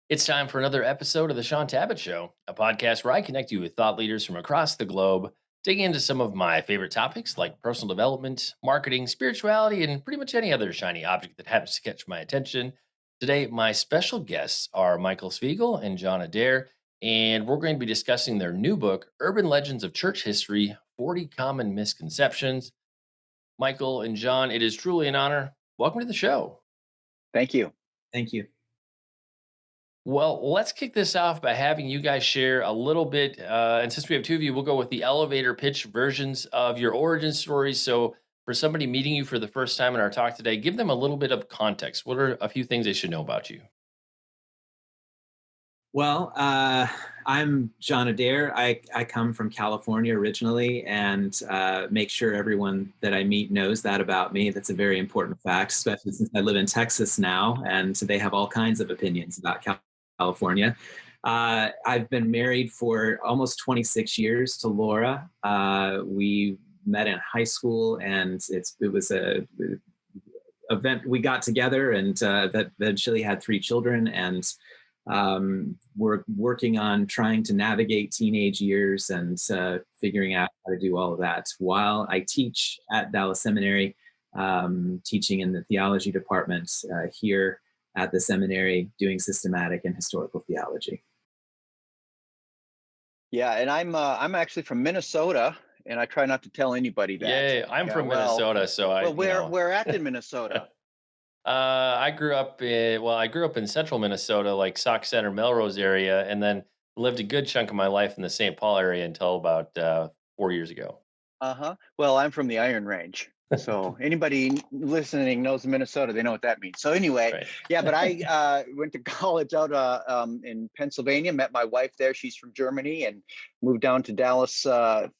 It's time for another episode of the Shaun Tabatt Show, a podcast where I connect you with thought leaders from across the globe, digging into some of my favorite topics like personal development, marketing, spirituality, and pretty much any other shiny object that happens to catch my attention. Today, my special guests are Michael Svigel and John Adair, and we're going to be discussing their new book, Urban Legends of Church History 40 Common Misconceptions. Michael and John, it is truly an honor. Welcome to the show. Thank you. Thank you. Well, let's kick this off by having you guys share a little bit. And since we have two of you, we'll go with the elevator pitch versions of your origin stories. So, for somebody meeting you for the first time in our talk today, give them a little bit of context. What are a few things they should know about you? Well, I'm John Adair. I come from California originally and make sure everyone that I meet knows that about me. That's a very important fact, especially since I live in Texas now and so they have all kinds of opinions about California. I've been married for almost 26 years to Laura. We met in high school and it was a event we got together and that eventually had three children and we're working on trying to navigate teenage years and figuring out how to do all of that while I teach at Dallas Seminary, teaching in the theology department here at the seminary, doing systematic and historical theology. Yeah, and I'm actually from Minnesota, and I try not to tell anybody that. Yay, I'm Yeah, from Minnesota, so well, where at in Minnesota? I grew up I grew up in central Minnesota, like Sauk Center, Melrose area, and then lived a good chunk of my life in the St. Paul area until about 4 years ago. Uh-huh. Well, I'm from the Iron Range. So anybody listening knows Minnesota, they know what that means. So anyway, Right. yeah, but I went to college out in Pennsylvania, met my wife there. She's from Germany and moved down to Dallas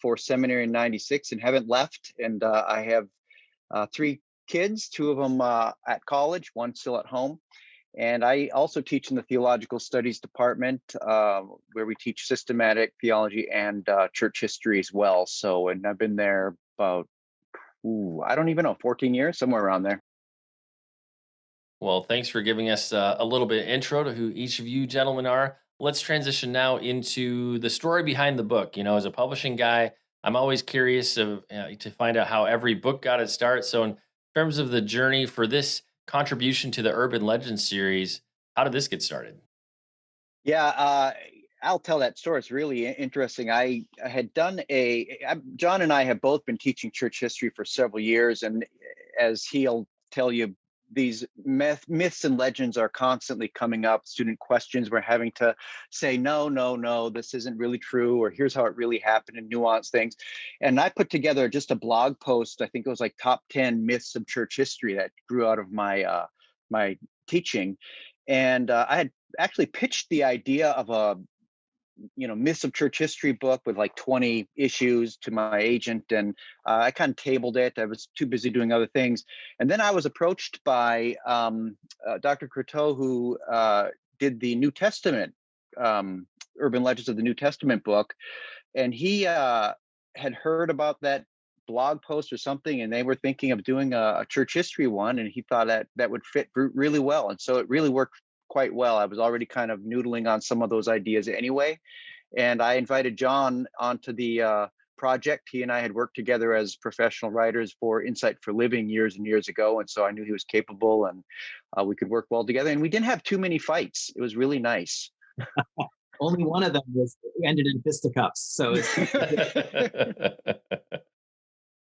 for seminary in 96 and haven't left. And I have three kids, two of them at college, one still at home. And I also teach in the theological studies department, where we teach systematic theology and church history as well. So, and I've been there about, I don't even know, 14 years, somewhere around there. Well, thanks for giving us a little bit of intro to who each of you gentlemen are. Let's transition now into the story behind the book. As a publishing guy, I'm always curious to find out how every book got its start. So, in terms of the journey for this contribution to the Urban Legends series, how did this get started? Yeah, I'll tell that story. It's really interesting. I had done John and I have both been teaching church history for several years. And as he'll tell you, these myths and legends are constantly coming up. Student questions, we're having to say, no, no, no, this isn't really true, or here's how it really happened, and nuance things. And I put together just a blog post. I think it was like top 10 myths of church history that grew out of my teaching. And I had actually pitched the idea of a myths of church history book with like 20 issues to my agent, and I kind of tabled it. I was too busy doing other things, and then I was approached by Dr. Croteau, who did the New Testament, Urban Legends of the New Testament book, and he had heard about that blog post or something, and they were thinking of doing a church history one, and he thought that would fit really well, and so it really worked quite well. I was already kind of noodling on some of those ideas anyway, and I invited John onto the project. He and I had worked together as professional writers for Insight for Living years and years ago, and so I knew he was capable, and we could work well together. And we didn't have too many fights. It was really nice. Only one of them ended in fisticuffs. So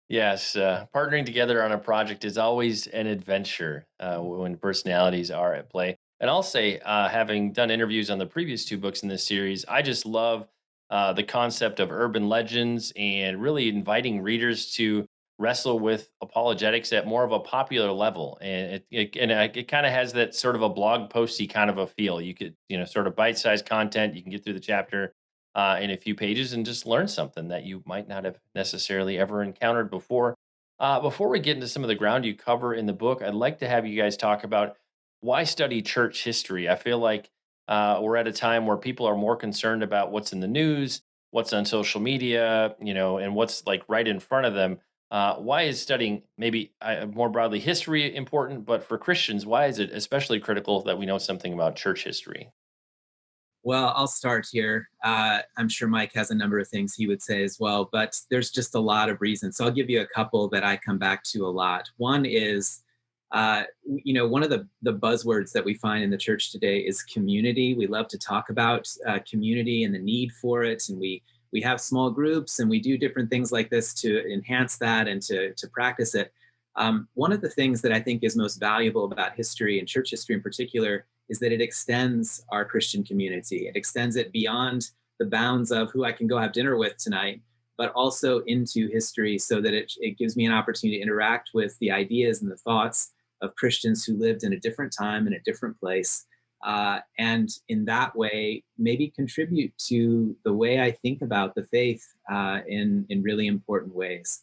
Yes, partnering together on a project is always an adventure when personalities are at play. And I'll say, having done interviews on the previous two books in this series, I just love the concept of urban legends and really inviting readers to wrestle with apologetics at more of a popular level. And it kind of has that sort of a blog posty kind of a feel. You could, sort of bite-sized content. You can get through the chapter in a few pages and just learn something that you might not have necessarily ever encountered before. Before we get into some of the ground you cover in the book, I'd like to have you guys talk about why study church history. I feel like we're at a time where people are more concerned about what's in the news, what's on social media, and what's like right in front of them. Why is studying maybe more broadly history important, but for Christians, why is it especially critical that we know something about church history? Well, I'll start here. I'm sure Mike has a number of things he would say as well, but there's just a lot of reasons. So I'll give you a couple that I come back to a lot. One is, one of the buzzwords that we find in the church today is community. We love to talk about community and the need for it, and we have small groups and we do different things like this to enhance that and to practice it. One of the things that I think is most valuable about history and church history in particular is that it extends our Christian community. It extends it beyond the bounds of who I can go have dinner with tonight, but also into history so that it gives me an opportunity to interact with the ideas and the thoughts of Christians who lived in a different time in a different place. And in that way, maybe contribute to the way I think about the faith in really important ways.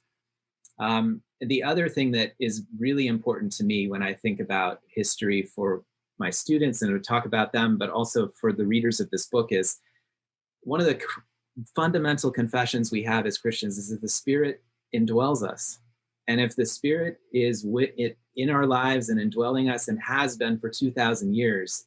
The other thing that is really important to me when I think about history for my students and to talk about them, but also for the readers of this book is one of the fundamental confessions we have as Christians is that the Spirit indwells us. And if the Spirit is in our lives and indwelling us and has been for 2,000 years,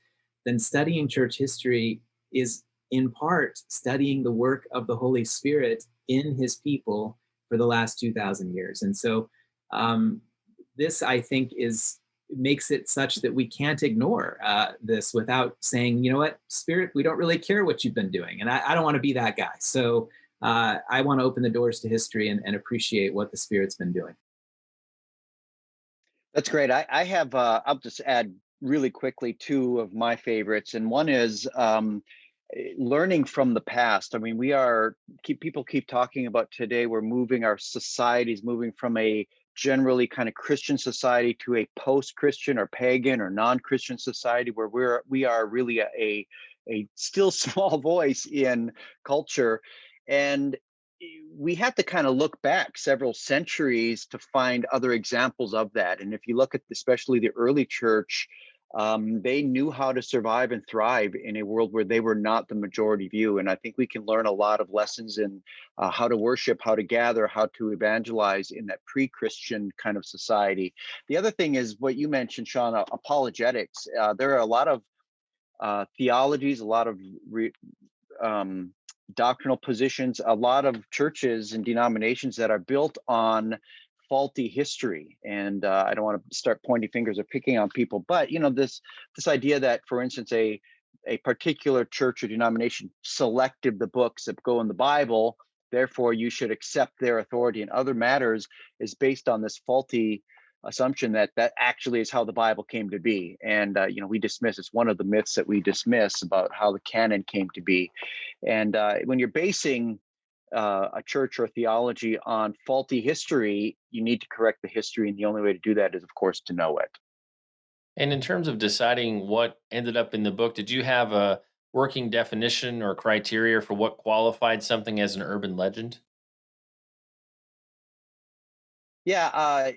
then studying church history is in part studying the work of the Holy Spirit in his people for the last 2,000 years. And so this, I think, makes it such that we can't ignore this without saying, you know what, Spirit, we don't really care what you've been doing. And I don't want to be that guy. So I want to open the doors to history and appreciate what the Spirit's been doing. That's great. I have, I'll just add really quickly two of my favorites. And one is learning from the past. I mean, people keep talking about today, we're moving, our society's moving from a generally kind of Christian society to a post-Christian or pagan or non-Christian society where we are really a still small voice in culture. And we have to kind of look back several centuries to find other examples of that. And if you look at especially the early church, they knew how to survive and thrive in a world where they were not the majority view. And I think we can learn a lot of lessons in how to worship, how to gather, how to evangelize in that pre-Christian kind of society. The other thing is what you mentioned, Shaun, apologetics. There are a lot of theologies, a lot of doctrinal positions, a lot of churches and denominations that are built on faulty history. And I don't want to start pointing fingers or picking on people, but this idea that, for instance, a particular church or denomination selected the books that go in the Bible, therefore you should accept their authority in other matters, is based on this faulty assumption that actually is how the Bible came to be. And we dismiss, it's one of the myths that we dismiss about how the canon came to be. And when you're basing a church or theology on faulty history, you need to correct the history. And the only way to do that is, of course, to know it. And in terms of deciding what ended up in the book, did you have a working definition or criteria for what qualified something as an urban legend? Yeah,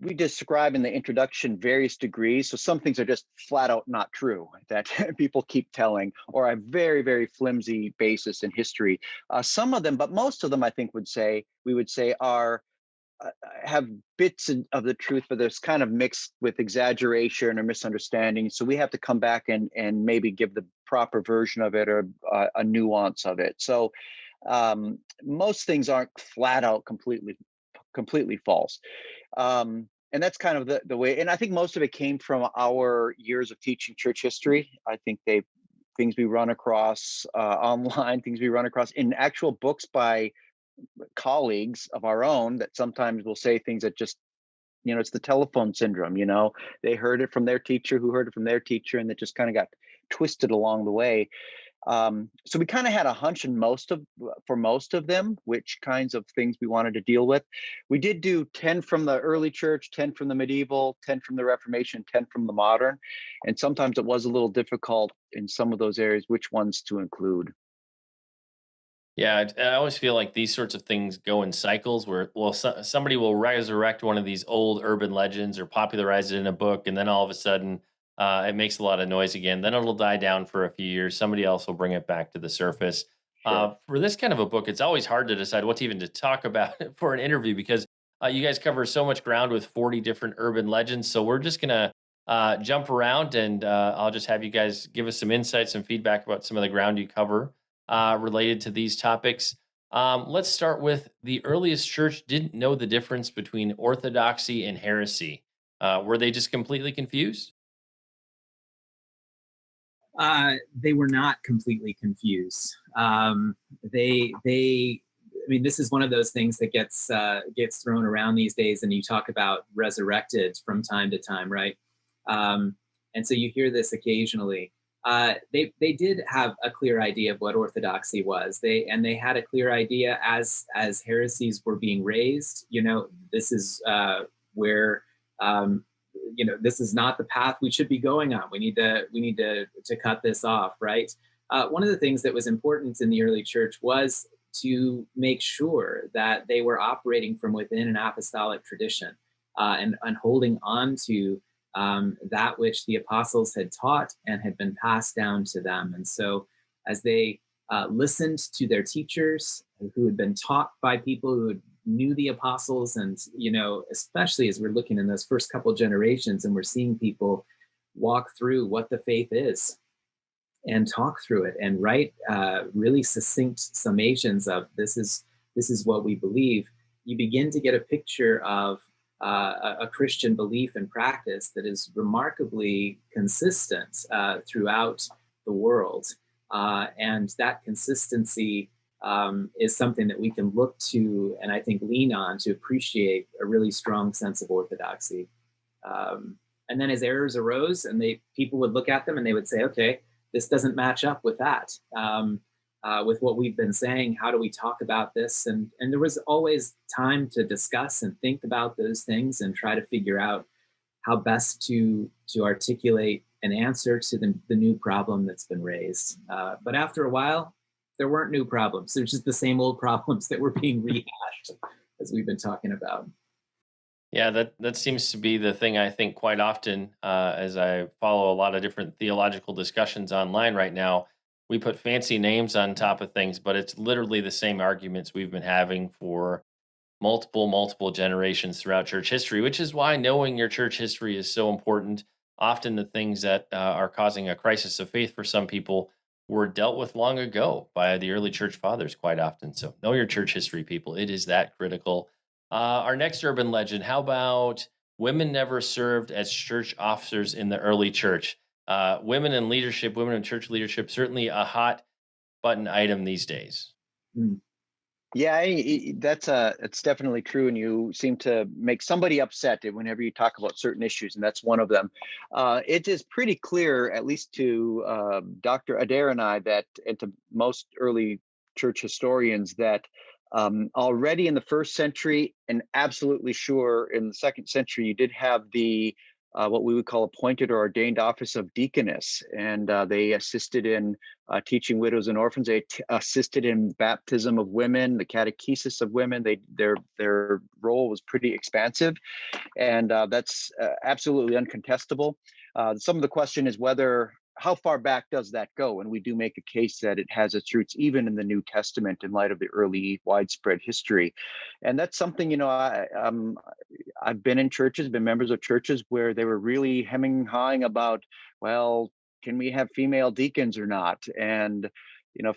we describe in the introduction various degrees. So some things are just flat out not true that people keep telling, or a very, very flimsy basis in history. Some of them, but most of them, I think, we would say are have bits of the truth, but there's kind of mixed with exaggeration or misunderstanding. So we have to come back and maybe give the proper version of it or a nuance of it. So most things aren't flat out completely false. And that's kind of the way. And I think most of it came from our years of teaching church history. I think things we run across online, things we run across in actual books by colleagues of our own that sometimes will say things that just, it's the telephone syndrome. They heard it from their teacher who heard it from their teacher, and it just kind of got twisted along the way. So we kind of had a hunch for most of them, which kinds of things we wanted to deal with. We did do 10 from the early church, 10 from the medieval, 10 from the Reformation, 10 from the modern. And sometimes it was a little difficult in some of those areas, which ones to include. Yeah, I always feel like these sorts of things go in cycles where, well, somebody will resurrect one of these old urban legends or popularize it in a book, and then all of a sudden it makes a lot of noise again. Then it'll die down for a few years. Somebody else will bring it back to the surface. Sure. For this kind of a book, it's always hard to decide what even to talk about for an interview because you guys cover so much ground with 40 different urban legends. So we're just going to jump around, and I'll just have you guys give us some insights and feedback about some of the ground you cover related to these topics. Let's start with the earliest church didn't know the difference between orthodoxy and heresy. Were they just completely confused? They were not completely confused. I mean, this is one of those things that gets thrown around these days, and you talk about resurrected from time to time, right? And so you hear this occasionally. They did have a clear idea of what orthodoxy was. They had a clear idea as heresies were being raised. This is where this is not the path we should be going on. We need to cut this off, right? One of the things that was important in the early church was to make sure that they were operating from within an apostolic tradition, and holding on to that which the apostles had taught and had been passed down to them. And so, as they listened to their teachers who had been taught by people who knew the apostles, and especially as we're looking in those first couple generations and we're seeing people walk through what the faith is and talk through it and write really succinct summations of this is what we believe, you begin to get a picture of a Christian belief and practice that is remarkably consistent throughout the world. And that consistency is something that we can look to and I think lean on to appreciate a really strong sense of orthodoxy. And then as errors arose, and people would look at them and they would say, okay, this doesn't match up with that, with what we've been saying. How do we talk about this? And there was always time to discuss and think about those things and try to figure out how best to articulate an answer to the new problem that's been raised. But after a while, there weren't new problems. There's just the same old problems that were being rehashed, as we've been talking about. Yeah, that seems to be the thing I think quite often as I follow a lot of different theological discussions online right now. We put fancy names on top of things, but it's literally the same arguments we've been having for multiple generations throughout church history, which is why knowing your church history is so important. Often the things that are causing a crisis of faith for some people were dealt with long ago by the early church fathers quite often. So know your church history, people. It is that critical. Our next urban legend, how about women never served as church officers in the early church? Women in leadership, women in church leadership, certainly a hot button item these days. Mm. Yeah, it's definitely true, and you seem to make somebody upset whenever you talk about certain issues, and that's one of them. It is pretty clear, at least to Dr. Adair and I, and to most early church historians, that already in the first century, and absolutely sure in the second century, you did have the what we would call appointed or ordained office of deaconess, and they assisted in teaching widows and orphans. They assisted in baptism of women, the catechesis of women. Their role was pretty expansive, and that's absolutely uncontestable. Some of the question is how far back does that go? And we do make a case that it has its roots even in the New Testament in light of the early widespread history. And that's something, I've been in churches, been members of churches where they were really hemming and hawing about, well, can we have female deacons or not? And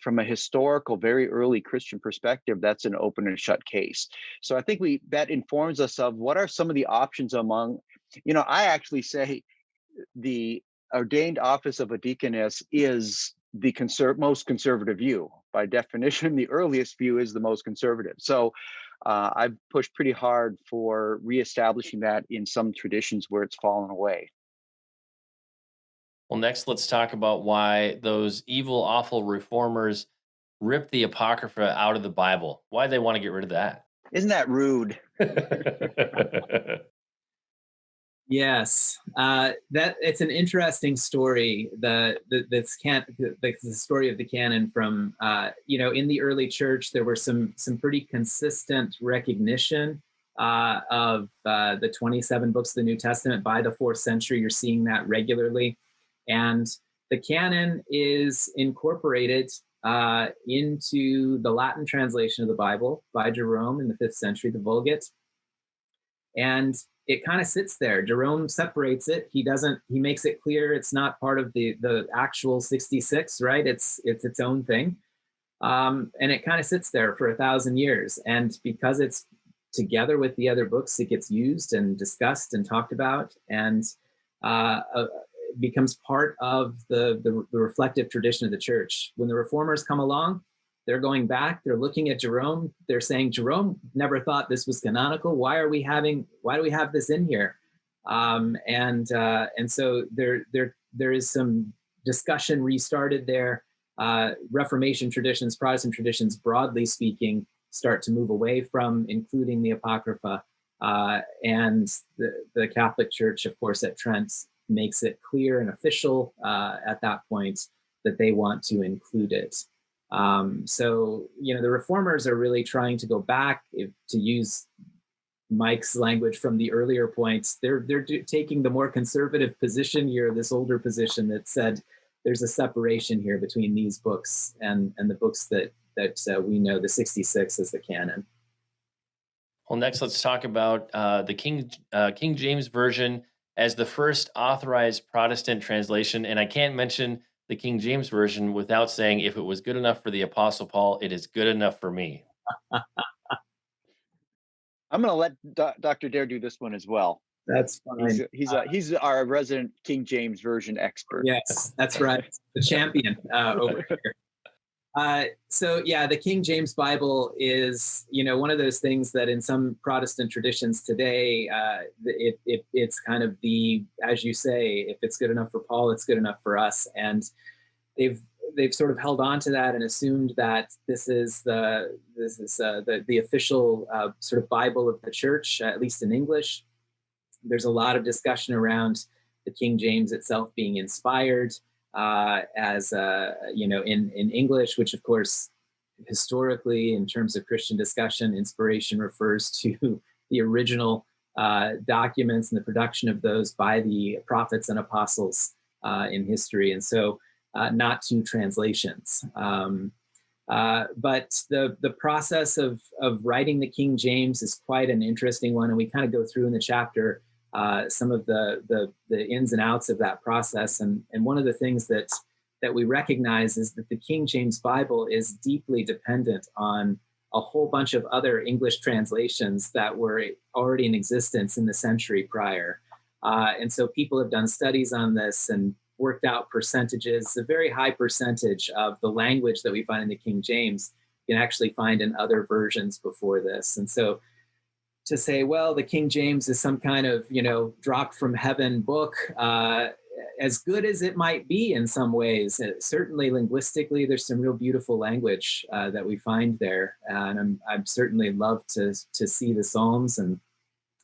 from a historical, very early Christian perspective, that's an open and shut case. So I think that informs us of what are some of the options among, I actually say the ordained office of a deaconess is the most conservative view. By definition, the earliest view is the most conservative. So I've pushed pretty hard for reestablishing that in some traditions where it's fallen away. Well, next, let's talk about why those evil, awful reformers ripped the Apocrypha out of the Bible. Why they want to get rid of that? Isn't that rude? Yes, that it's an interesting story. The story of the canon from in the early church, there were some pretty consistent recognition of the 27 books of the New Testament by the 4th century. You're seeing that regularly, and the canon is incorporated into the Latin translation of the Bible by Jerome in the 5th century, the Vulgate. And it kind of sits there. Jerome separates it. He makes it clear it's not part of the actual 66, right? It's its own thing. And it kind of sits there for 1,000 years. And because it's together with the other books, it gets used and discussed and talked about, and becomes part of the reflective tradition of the church. When the reformers come along, they're going back, they're looking at Jerome, they're saying, Jerome never thought this was canonical. Why do we have this in here? And so there is some discussion restarted there. Reformation traditions, Protestant traditions, broadly speaking, start to move away from including the Apocrypha. And the Catholic Church, of course, at Trent makes it clear and official at that point that they want to include it. So, the reformers are really trying to go back, to use Mike's language from the earlier points. They're taking the more conservative position here, this older position that said there's a separation here between these books and the books that we know, the 66 as the canon. Well, next let's talk about the King James Version as the first authorized Protestant translation. And I can't mention the King James Version without saying, if it was good enough for the Apostle Paul, it is good enough for me. I'm going to let Dr. Adair do this one as well. That's fine. He's our resident King James Version expert. Yes, that's right. The champion over here. So yeah, the King James Bible is, one of those things that in some Protestant traditions today, it's kind of as you say, if it's good enough for Paul, it's good enough for us. And they've sort of held on to that and assumed that this is the official sort of Bible of the church, at least in English. There's a lot of discussion around the King James itself being inspired as in English, which of course historically, in terms of Christian discussion, inspiration refers to the original documents and the production of those by the prophets and apostles in history, and so not to translations. But the process of writing the King James is quite an interesting one, and we kind of go through in the chapter some of the ins and outs of that process. And one of the things that we recognize is that the King James Bible is deeply dependent on a whole bunch of other English translations that were already in existence in the century prior. And so people have done studies on this and worked out percentages. A very high percentage of the language that we find in the King James you can actually find in other versions before this. And so to say, well, the King James is some kind of, dropped from heaven book, as good as it might be in some ways, certainly linguistically, there's some real beautiful language that we find there. And I'd certainly love to see the Psalms and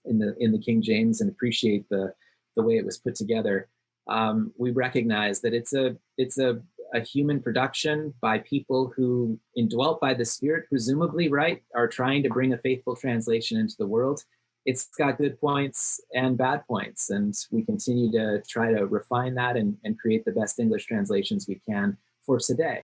in the King James and appreciate the way it was put together. We recognize that it's a human production by people who, indwelt by the Spirit, presumably, right, are trying to bring a faithful translation into the world. It's got good points and bad points, and we continue to try to refine that and create the best English translations we can for today.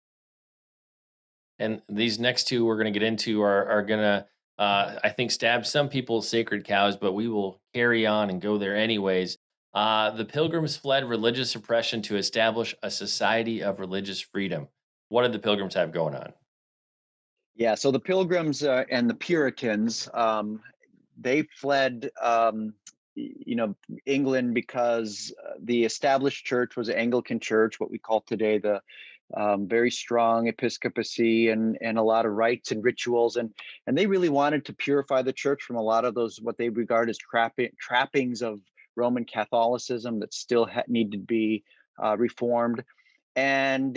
And these next two we're going to get into are going to, I think, stab some people's sacred cows, but we will carry on and go there anyways. The Pilgrims fled religious oppression to establish a society of religious freedom. What did the Pilgrims have going on? Yeah, so the Pilgrims and the Puritans, they fled, England because the established church was an Anglican church, what we call today the very strong episcopacy and a lot of rites and rituals, and they really wanted to purify the church from a lot of those what they regard as trappings of Roman Catholicism that still needed to be reformed, and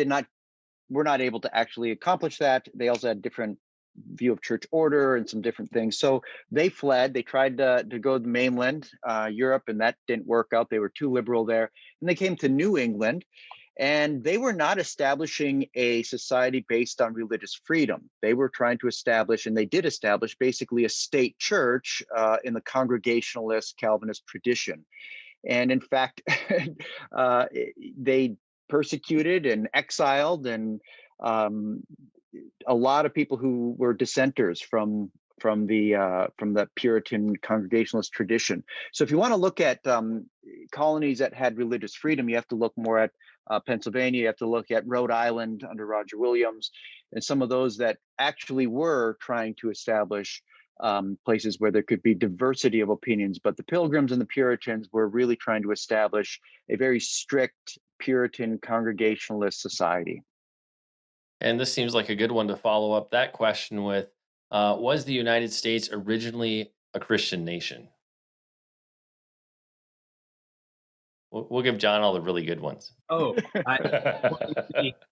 were not able to actually accomplish that. They also had different view of church order and some different things. So they fled. They tried to go to the mainland, Europe, and that didn't work out. They were too liberal there. And they came to New England, and they were not establishing a society based on religious freedom. They were trying to establish, and they did establish, basically a state church in the Congregationalist Calvinist tradition. And in fact, they persecuted and exiled and a lot of people who were dissenters from from the Puritan Congregationalist tradition. So if you want to look at colonies that had religious freedom, you have to look more at Pennsylvania. You have to look at Rhode Island under Roger Williams, and some of those that actually were trying to establish places where there could be diversity of opinions. But the Pilgrims and the Puritans were really trying to establish a very strict Puritan Congregationalist society. And this seems like a good one to follow up that question with. Was the United States originally a Christian nation? We'll give John all the really good ones. Oh,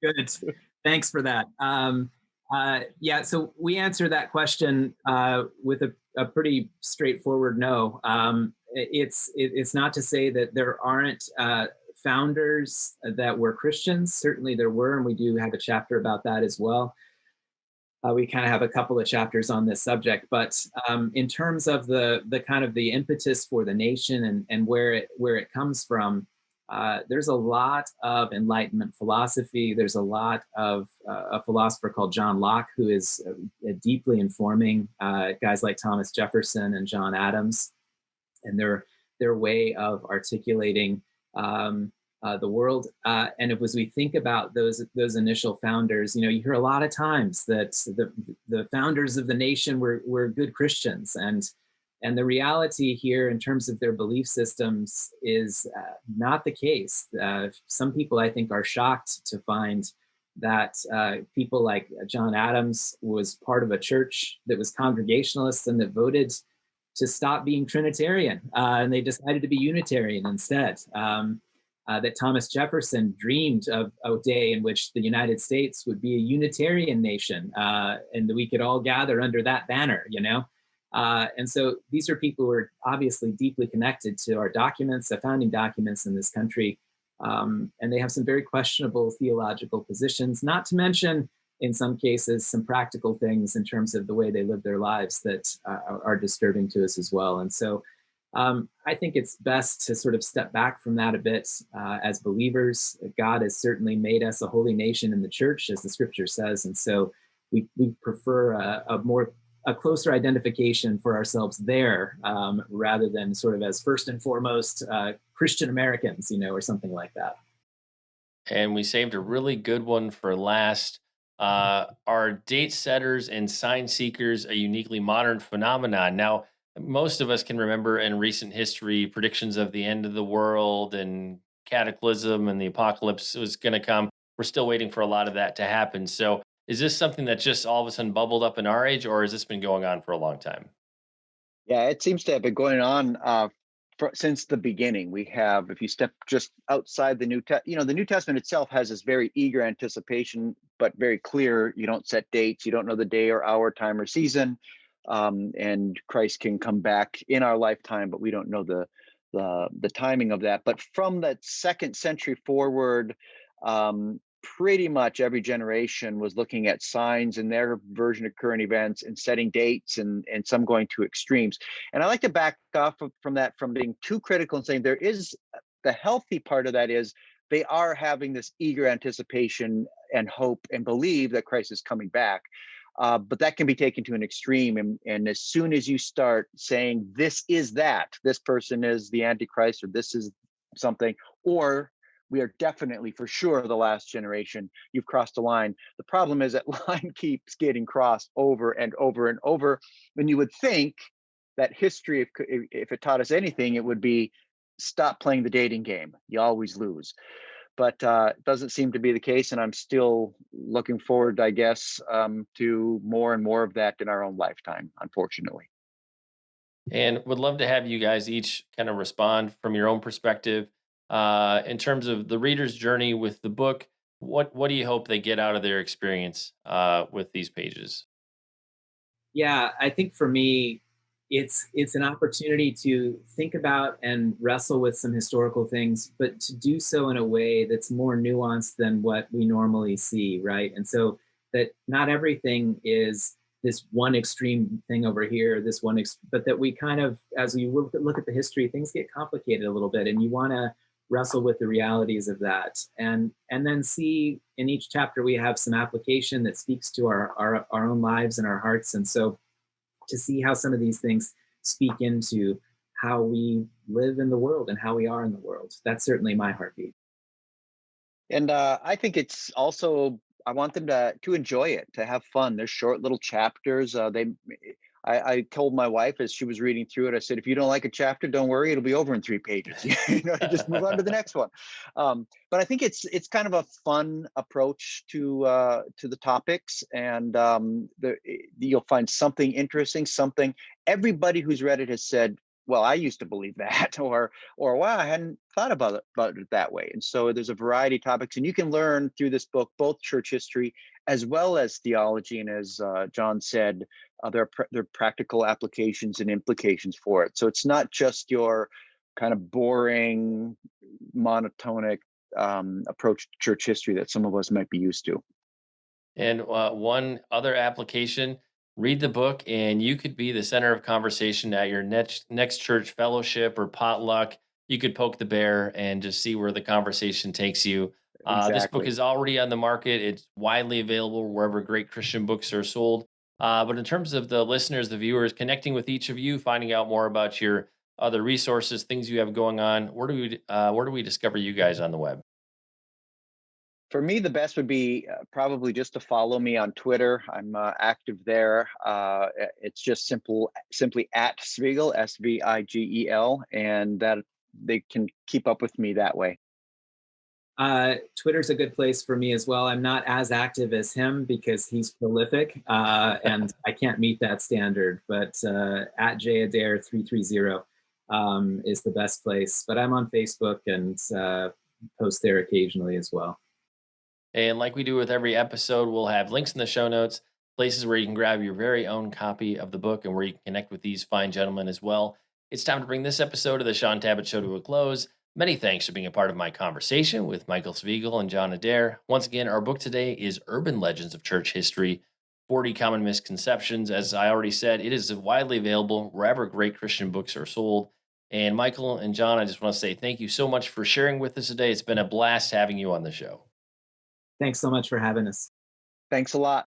good. Thanks for that. Yeah, so we answer that question with a pretty straightforward no. It's not to say that there aren't founders that were Christians. Certainly there were, and we do have a chapter about that as well. We kind of have a couple of chapters on this subject, but in terms of the kind of the impetus for the nation and where it comes from, there's a lot of Enlightenment philosophy. There's a lot of a philosopher called John Locke, who is deeply informing guys like Thomas Jefferson and John Adams, and their way of articulating the world. And as we think about those initial founders, you hear a lot of times that the founders of the nation were good Christians, and the reality here in terms of their belief systems is not the case. Some people, I think, are shocked to find that people like John Adams was part of a church that was Congregationalist and that voted to stop being Trinitarian, and they decided to be Unitarian instead. That Thomas Jefferson dreamed of a day in which the United States would be a Unitarian nation, and that we could all gather under that banner, And so these are people who are obviously deeply connected to our documents, the founding documents in this country, and they have some very questionable theological positions, not to mention, in some cases, some practical things in terms of the way they live their lives that are disturbing to us as well. And so I think it's best to sort of step back from that a bit as believers. God has certainly made us a holy nation in the church, as the scripture says. And so we prefer a closer identification for ourselves there rather than sort of as first and foremost Christian Americans, or something like that. And we saved a really good one for last. Are date setters and sign seekers a uniquely modern phenomenon? Now, most of us can remember in recent history predictions of the end of the world and cataclysm and the apocalypse was going to come. We're still waiting for a lot of that to happen. So, is this something that just all of a sudden bubbled up in our age, or has this been going on for a long time? Yeah, it seems to have been going on since the beginning. We have, if you step just outside the the New Testament itself has this very eager anticipation, but very clear. You don't set dates. You don't know the day or hour, time or season. And Christ can come back in our lifetime, but we don't know the timing of that. But from that 2nd century forward, pretty much every generation was looking at signs in their version of current events and setting dates, and some going to extremes. And I like to back off from that, from being too critical and saying there is the healthy part of that is they are having this eager anticipation and hope and believe that Christ is coming back. But that can be taken to an extreme. And as soon as you start saying this is that, this person is the Antichrist, or this is something, or we are definitely for sure the last generation, you've crossed a line. The problem is that line keeps getting crossed over and over and over. And you would think that history, if it taught us anything, it would be stop playing the dating game. You always lose. But it doesn't seem to be the case. And I'm still looking forward, I guess, to more and more of that in our own lifetime, unfortunately. And would love to have you guys each kind of respond from your own perspective in terms of the reader's journey with the book. What do you hope they get out of their experience with these pages? Yeah, I think for me, it's an opportunity to think about and wrestle with some historical things, but to do so in a way that's more nuanced than what we normally see, right? And so that not everything is this one extreme thing over here, but that we kind of, as we look at the history, things get complicated a little bit, and you want to wrestle with the realities of that, and then see in each chapter we have some application that speaks to our own lives and our hearts. And so to see how some of these things speak into how we live in the world and how we are in the world. That's certainly my heartbeat. And I think it's also, I want them to enjoy it, to have fun. They're short little chapters. I told my wife as she was reading through it, I said, if you don't like a chapter, don't worry, it'll be over in 3 pages. Just move on to the next one. But I think it's kind of a fun approach to the topics, and you'll find something interesting, something everybody who's read it has said, well, I used to believe that, or wow, I hadn't thought about it that way. And so there's a variety of topics, and you can learn through this book both church history as well as theology. And as John said, there are practical applications and implications for it. So it's not just your kind of boring, monotonic approach to church history that some of us might be used to. And one other application, read the book and you could be the center of conversation at your next church fellowship or potluck. You could poke the bear and just see where the conversation takes you. This book Exactly. is already on the market. It's widely available wherever great Christian books are sold. But in terms of the listeners, the viewers, connecting with each of you, finding out more about your other resources, things you have going on, where do we discover you guys on the web? For me, the best would be probably just to follow me on Twitter. I'm active there. It's just simply at Svigel, Svigel, and that they can keep up with me that way. Twitter's a good place for me as well. I'm not as active as him because he's prolific, and I can't meet that standard. But at Adair 330 is the best place. But I'm on Facebook and post there occasionally as well. And like we do with every episode, we'll have links in the show notes, places where you can grab your very own copy of the book and where you can connect with these fine gentlemen as well. It's time to bring this episode of the Shaun Tabatt Show to a close. Many thanks for being a part of my conversation with Michael Svigel and John Adair. Once again, our book today is Urban Legends of Church History, 40 Common Misconceptions. As I already said, it is widely available wherever great Christian books are sold. And Michael and John, I just want to say thank you so much for sharing with us today. It's been a blast having you on the show. Thanks so much for having us. Thanks a lot.